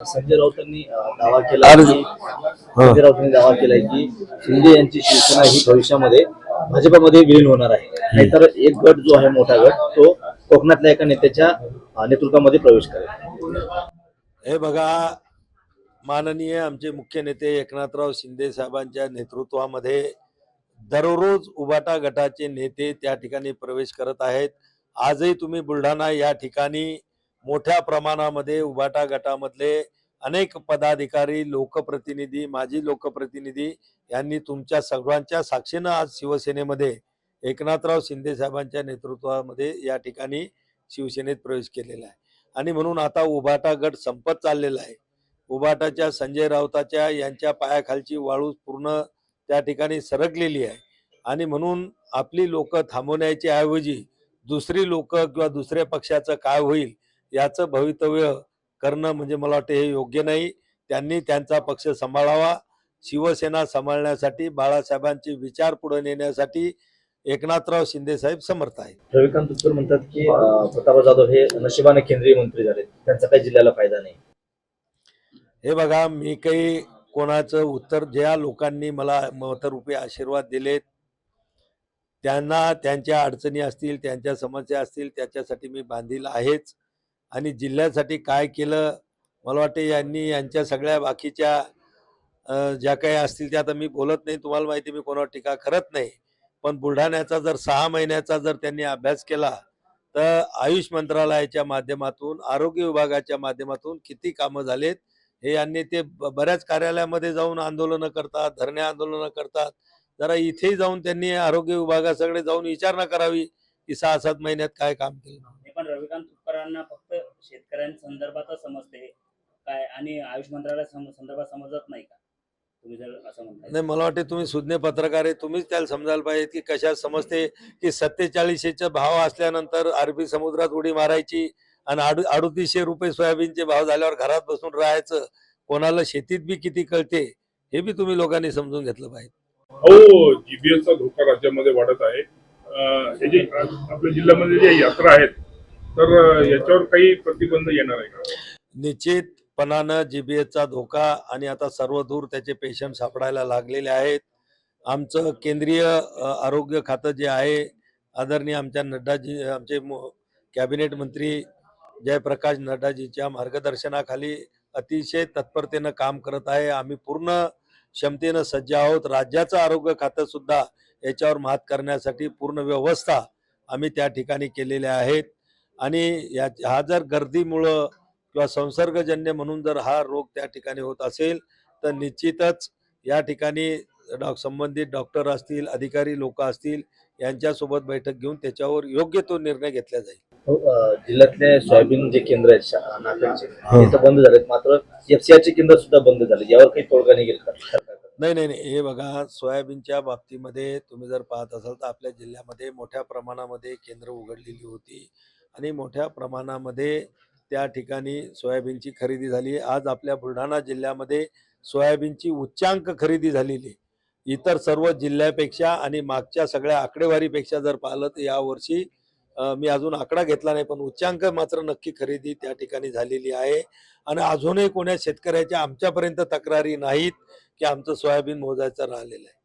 संजय राऊतांनी दावा केला की संजय राऊतांनी दावा केलाय की शिंदे यांची शिवसेना ही भविष्यामध्ये भाजपमध्ये विलीन होणार आहे. नाहीतर एक गट जो आहे मोठा गट तो कोकणातल्या एका नेत्याच्या नेतृत्वामध्ये प्रवेश करेल. हे बघा, माननीय आमचे मुख्य नेते एकनाथराव शिंदे साहेबांच्या नेतृत्वामध्ये दररोज उबाटा गटाचे नेते त्या ठिकाणी प्रवेश करत आहेत. आजही तुम्ही बुलढाणा या ठिकाणी मोठ्या प्रमाणामध्ये उबाटा गटामधले अनेक पदाधिकारी, लोकप्रतिनिधी, माजी लोकप्रतिनिधी यांनी तुमच्या सर्वांच्या साक्षीनं आज शिवसेनेमध्ये एकनाथराव शिंदे साहेबांच्या नेतृत्वामध्ये या ठिकाणी शिवसेनेत प्रवेश केलेला आहे. आणि म्हणून आता उबाटा गट संपत चाललेला आहे. उबाटाच्या संजय राऊताच्या यांच्या पायाखालची वाळू पूर्ण त्या ठिकाणी सरकलेली आहे. आणि म्हणून आपली लोक थांबवण्याच्या ऐवजी दुसरी लोक किंवा दुसऱ्या पक्षाचं काय होईल याचं भवितव्य करणं म्हणजे मला वाटतं हे योग्य नाही. त्यांनी त्यांचा पक्ष सांभाळावा. शिवसेना सांभाळण्यासाठी, बाळासाहेबांचे विचार पुढे नेण्यासाठी एकनाथराव शिंदे साहेब समर्थ आहेत. रविकांत तुपकर म्हणतात की प्रतापराव जाधव हे नशिबाने केंद्रीय मंत्री झाले, त्यांचा काही जिल्ह्याला फायदा नाही. हे बघा, मी काही कोणाचं उत्तर, ज्या लोकांनी मला मतरूपी आशीर्वाद दिलेत त्यांना त्यांच्या अडचणी असतील, त्यांच्या समस्या असतील, त्याच्यासाठी मी बांधील आहेच. आणि जिल्ह्यासाठी काय केलं मला वाटते यांच्या सगळ्या बाकीच्या ज्या काही असतील त्या आता मी बोलत नाही. तुम्हाला माहिती मी कोणावर टीका करत नाही. पण बुलढाण्याचा जर 6 महिन्याचा जर त्यांनी अभ्यास केला तर आयुष मंत्रालयाच्या माध्यमातून, आरोग्य विभागाच्या माध्यमातून किती कामं झालेत हे यांनी ते बऱ्याच कार्यालयामध्ये जाऊन आंदोलनं करतात, धरणे आंदोलनं करतात. जरा इथेही जाऊन त्यांनी आरोग्य विभागाकडे जाऊन विचारणा करावी की 6-7 महिन्यात काय काम केलं. पण रविकांत तुपकरांना फक्त शेतकऱ्यांसंदर्भातच समजते काय आणि आयुष मंत्रालय संदर्भात समजत नाही का? तुम्ही जर असं म्हणताय. नाही, मला वाटते तुम्ही सुज्ञ पत्रकार आहे, तुम्हीच त्याला समजायला पाहिजे की कशा समजते की 4700चे भाव असल्यानंतर अरबी समुद्रात उडी मारायची आणि 3800 रुपये सोयाबीनचे भाव झाल्यावर घरात बसून राहायचं. कोणाला शेतीत बी किती कळते हे बी तुम्ही लोकांनी समजून घेतलं पाहिजे. हो, जीबीएसचा धोका राज्यामध्ये वाढत आहे. हे जे आपल्या जिल्ह्यामध्ये जे यात्रा आहेत तर याच्यावर काही प्रतिबंध येणार आहे का? निश्चितपणानं जीबीएसचा धोका आणि आता सर्वदूर त्याचे पेशंट सापडायला लागलेले आहेत. आमचं केंद्रीय आरोग्य खातं जे आहे, आदरणीय आमच्या नड्डाजी, आमचे कॅबिनेट मंत्री जयप्रकाश नड्डाजीच्या मार्गदर्शनाखाली अतिशय तत्परतेनं काम करत आहे. आम्ही पूर्ण क्षमतेनं सज्ज आहोत. राज्याचं आरोग्य खातं सुद्धा याच्यावर मात करण्यासाठी पूर्ण व्यवस्था आम्ही त्या ठिकाणी केलेल्या आहेत. आणि हा जर गर्दीमुळं किंवा संसर्गजन्य म्हणून जर हा रोग त्या ठिकाणी होत असेल तर निश्चितच या ठिकाणी संबंधित डॉक्टर असतील, अधिकारी लोक असतील, यांच्यासोबत बैठक घेऊन त्याच्यावर योग्य तो निर्णय घेतला जाईल. जिल्ह्यातले सोयाबीन जे केंद्र आहेत नागपूरचे ते तर बंद झालेत, मात्र एफसीआयचे केंद्र सुद्धा बंद झाले. यावर काही तोडगा निघेल का? नाही, हे बघा, सोयाबीनच्या बाबतीमध्ये तुम्ही जर पाहत असाल तर आपल्या जिल्ह्यामध्ये मोठ्या प्रमाणामध्ये केंद्र उघडलेली होती आणि मोठ्या प्रमाणामध्ये त्या ठिकाणी सोयाबीनची खरेदी झाली. आज आपल्या बुलढाणा जिल्ह्यामध्ये सोयाबीनची उच्चांक खरेदी झालेली इतर सर्व जिल्ह्यापेक्षा आणि मागच्या सगळ्या आकडेवारीपेक्षा जर पाहिलं तर यावर्षी मी अजून आकडा घेतला नाही पण उच्चांक मात्र नक्की खरेदी त्या ठिकाणी झालेली आहे. आणि अजूनही कोण्या शेतकऱ्याच्या आमच्यापर्यंत तक्रारी नाहीत की आमचं सोयाबीन मोजायचं राहिलेलं आहे.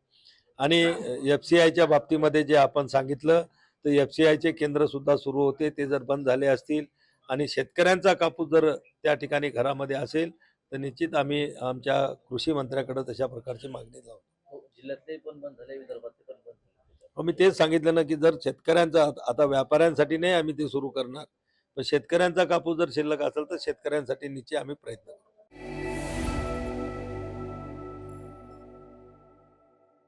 आणि एफसीआयच्या बाबतीमध्ये जे आपण सांगितलं तर एफसीआयचे केंद्र सुद्धा सुरू होते, ते जर बंद झाले असतील आणि शेतकऱ्यांचा कापूस जर त्या ठिकाणी घरामध्ये असेल तर निश्चित आम्ही आमच्या कृषी मंत्र्याकडे तशा प्रकारची मागणी लावू. जिल्ह्यातले पण बंद झाले, विदर्भातले पण बंद झाले. मी तेच सांगितलं ना की जर शेतकऱ्यांचा, आता व्यापाऱ्यांसाठी नाही आम्ही ते सुरू करणार, पण शेतकऱ्यांचा कापूस जर शिल्लक असेल तर शेतकऱ्यांसाठी निश्चित आम्ही प्रयत्न करू.